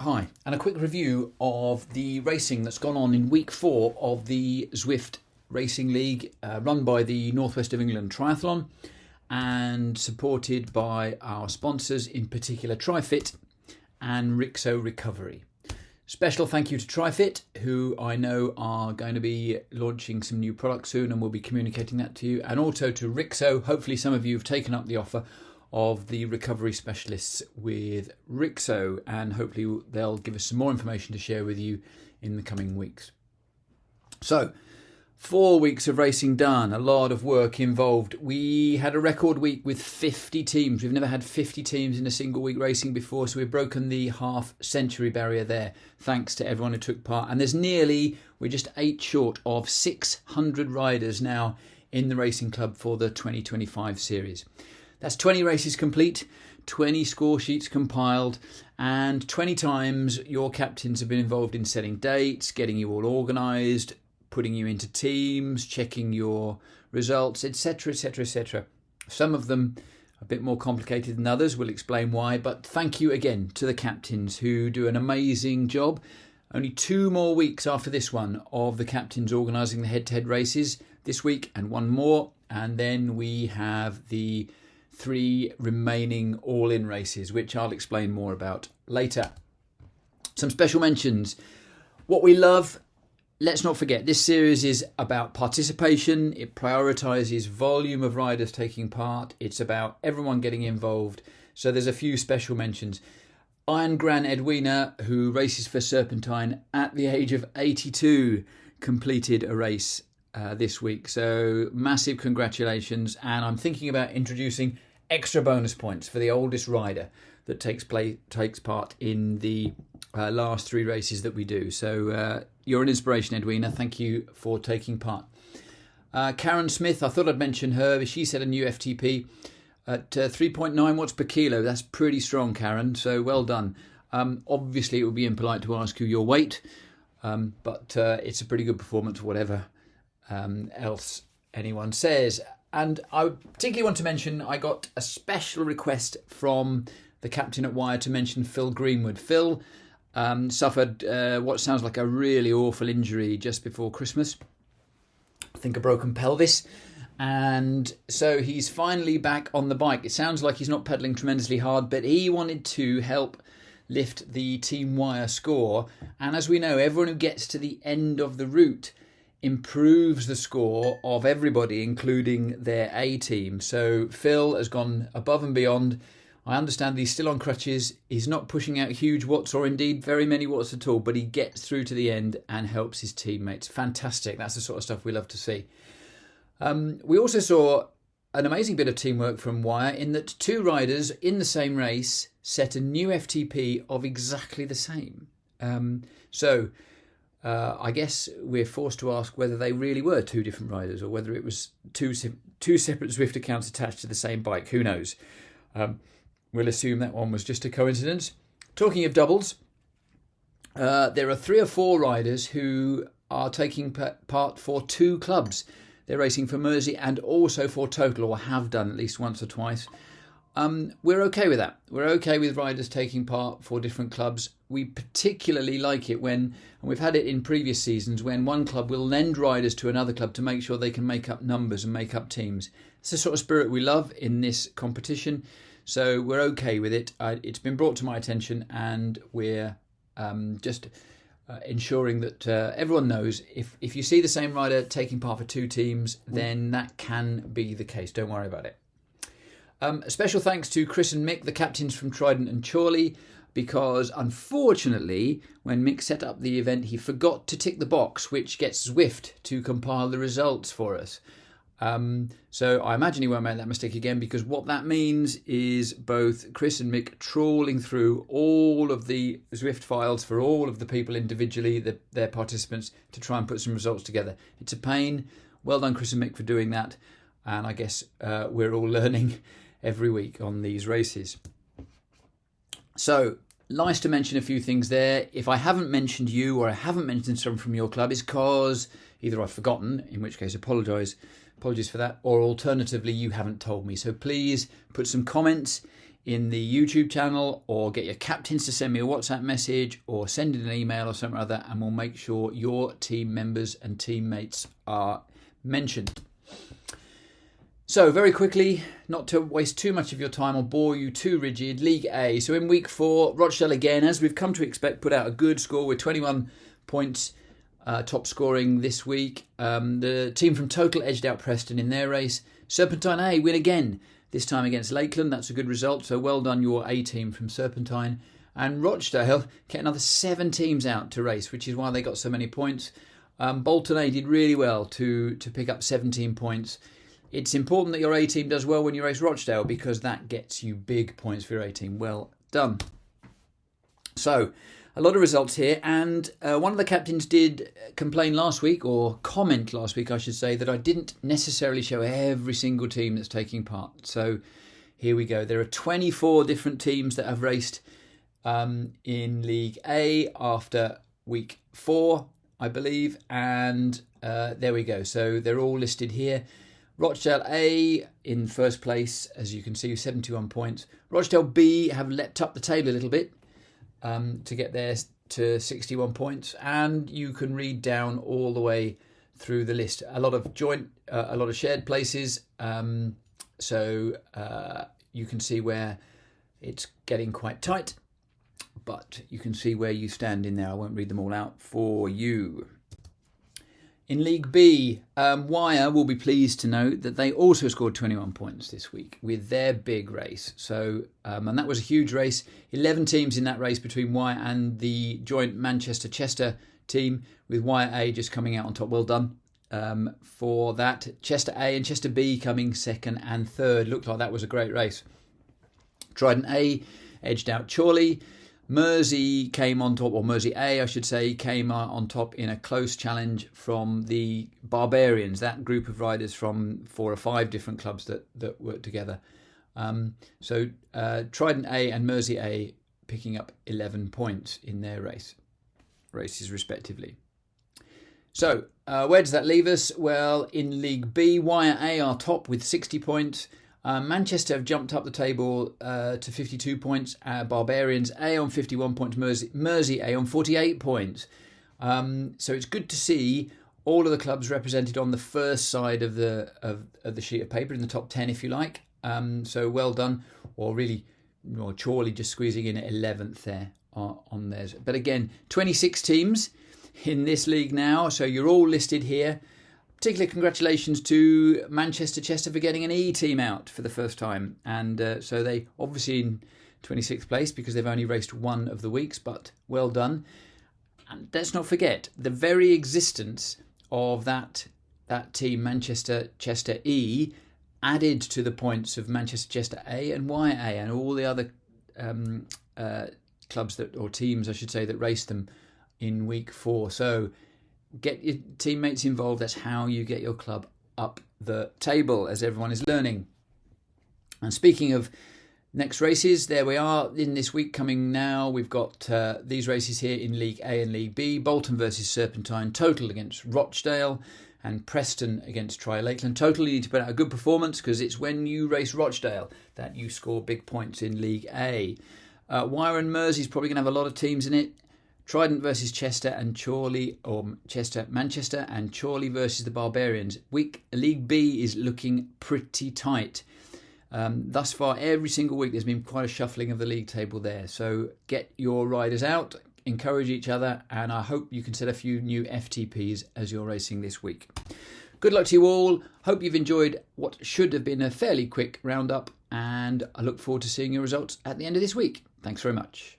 Hi, and a quick review of the racing that's gone on in week 4 of the Zwift Racing League, run by the Northwest of England Triathlon and supported by our sponsors, in particular TriFit and Rixo Recovery. Special thank you to TriFit, who I know are going to be launching some new products soon, and we'll be communicating that to you, and also to Rixo. Hopefully some of you have taken up the offer of the recovery specialists with Rixo, and hopefully they'll give us some more information to share with you in the coming weeks. So, 4 weeks of racing done, a lot of work involved. We had a record week with 50 teams. We've never had 50 teams in a single week racing before, so we've broken the half-century barrier there, thanks to everyone who took part. And we're just 8 short of 600 riders now in the racing club for the 2025 series. That's 20 races complete, 20 score sheets compiled, and 20 times your captains have been involved in setting dates, getting you all organised, putting you into teams, checking your results, etc, etc, etc. Some of them a bit more complicated than others. We'll explain why, but thank you again to the captains who do an amazing job. Only 2 more weeks after this one of the captains organising the head-to-head races this week, and 1 more, and then we have the 3 remaining all-in races, which I'll explain more about later. Some special mentions. What we love, let's not forget, this series is about participation. It prioritises volume of riders taking part. It's about everyone getting involved. So there's a few special mentions. Iron Gran Edwina, who races for Serpentine at the age of 82, completed a race this week. So massive congratulations. And I'm thinking about introducing extra bonus points for the oldest rider that takes part in the last 3 races that we do. So you're an inspiration, Edwina. Thank you for taking part. Karen Smith, I thought I'd mention her. She set a new FTP at 3.9 watts per kilo. That's pretty strong, Karen. So well done. Obviously, it would be impolite to ask you your weight, but it's a pretty good performance, whatever else anyone says. And I particularly want to mention, I got a special request from the captain at Wire to mention Phil Greenwood. Phil suffered what sounds like a really awful injury just before Christmas. I think a broken pelvis. And so he's finally back on the bike. It sounds like he's not pedaling tremendously hard, but he wanted to help lift the Team Wire score. And as we know, everyone who gets to the end of the route improves the score of everybody, including their A team. So Phil has gone above and beyond. I understand he's still on crutches. He's not pushing out huge watts or indeed very many watts at all, but he gets through to the end and helps his teammates. Fantastic. That's the sort of stuff we love to see. We also saw an amazing bit of teamwork from Wire in that 2 riders in the same race set a new FTP of exactly the same. I guess we're forced to ask whether they really were 2 different riders or whether it was two separate Zwift accounts attached to the same bike. Who knows? We'll assume that one was just a coincidence. Talking of doubles, there are 3 or 4 riders who are taking part for 2 clubs. They're racing for Mersey and also for Total, or have done at least once or twice. We're okay with that. We're okay with riders taking part for different clubs. We particularly like it when, and we've had it in previous seasons, when one club will lend riders to another club to make sure they can make up numbers and make up teams. It's the sort of spirit we love in this competition. So we're okay with it. It's been brought to my attention, and we're just ensuring that everyone knows if you see the same rider taking part for 2 teams, then that can be the case. Don't worry about it. A special thanks to Chris and Mick, the captains from Trident and Chorley, because unfortunately, when Mick set up the event, he forgot to tick the box which gets Zwift to compile the results for us. So I imagine he won't make that mistake again, because what that means is both Chris and Mick trawling through all of the Zwift files for all of the people individually, their participants, to try and put some results together. It's a pain. Well done, Chris and Mick, for doing that. And I guess we're all learning every week on these races. So, nice to mention a few things there. If I haven't mentioned you, or I haven't mentioned someone from your club, it's because either I've forgotten, in which case apologies for that, or alternatively you haven't told me. So please put some comments in the YouTube channel, or get your captains to send me a WhatsApp message or send in an email or something or other, and we'll make sure your team members and teammates are mentioned. So very quickly, not to waste too much of your time or bore you too rigid, League A. So in week 4, Rochdale again, as we've come to expect, put out a good score with 21 points, top scoring this week. The team from Total edged out Preston in their race. Serpentine A win again, this time against Lakeland. That's a good result, so well done your A team from Serpentine. And Rochdale get another 7 teams out to race, which is why they got so many points. Bolton A did really well to pick up 17 points. It's important that your A team does well when you race Rochdale, because that gets you big points for your A team. Well done. So, a lot of results here, and one of the captains did complain last week, or comment last week I should say, that I didn't necessarily show every single team that's taking part. So here we go. There are 24 different teams that have raced in League A after week 4, I believe, and there we go. So they're all listed here. Rochdale A in first place, as you can see, 71 points. Rochdale B have leapt up the table a little bit to get there to 61 points, and you can read down all the way through the list. A lot of shared places, so you can see where it's getting quite tight, but you can see where you stand in there. I won't read them all out for you. In League B, Wyre will be pleased to note that they also scored 21 points this week with their big race. So, and that was a huge race. 11 teams in that race between Wyre and the joint Manchester-Chester team, with Wyre A just coming out on top. Well done for that. Chester A and Chester B coming second and third. Looked like that was a great race. Trident A edged out Chorley. Mersey came on top, or Mersey A, I should say, came on top in a close challenge from the Barbarians, that group of riders from 4 or 5 different clubs that work together. So Trident A and Mersey A picking up 11 points in their races respectively. So where does that leave us? Well, in League B, Wyre A are top with 60 points. Manchester have jumped up the table to 52 points. Barbarians A on 51 points. Mersey A on 48 points. So it's good to see all of the clubs represented on the first side of the sheet of paper, in the top 10, if you like. So well done. Or really, Chorley just squeezing in at 11th there on theirs. But again, 26 teams in this league now. So you're all listed here. Particularly congratulations to Manchester-Chester for getting an E team out for the first time. And so they obviously in 26th place because they've only raced one of the weeks, but well done. And let's not forget, the very existence of that team, Manchester-Chester E, added to the points of Manchester-Chester A and Wyre A and all the other clubs or teams, I should say, that raced them in week 4. So get your teammates involved. That's how you get your club up the table, as everyone is learning. And speaking of next races, there we are in this week coming now. We've got these races here in League A and League B. Bolton versus Serpentine, Total against Rochdale, and Preston against Tri-Lakeland. Total, you need to put out a good performance, because it's when you race Rochdale that you score big points in League A. Wyre and Mersey is probably going to have a lot of teams in it. Trident versus Chester and Chorley, or Manchester and Chorley versus the Barbarians. League B is looking pretty tight. Thus far, every single week, there's been quite a shuffling of the league table there. So get your riders out, encourage each other, and I hope you can set a few new FTPs as you're racing this week. Good luck to you all. Hope you've enjoyed what should have been a fairly quick roundup, and I look forward to seeing your results at the end of this week. Thanks very much.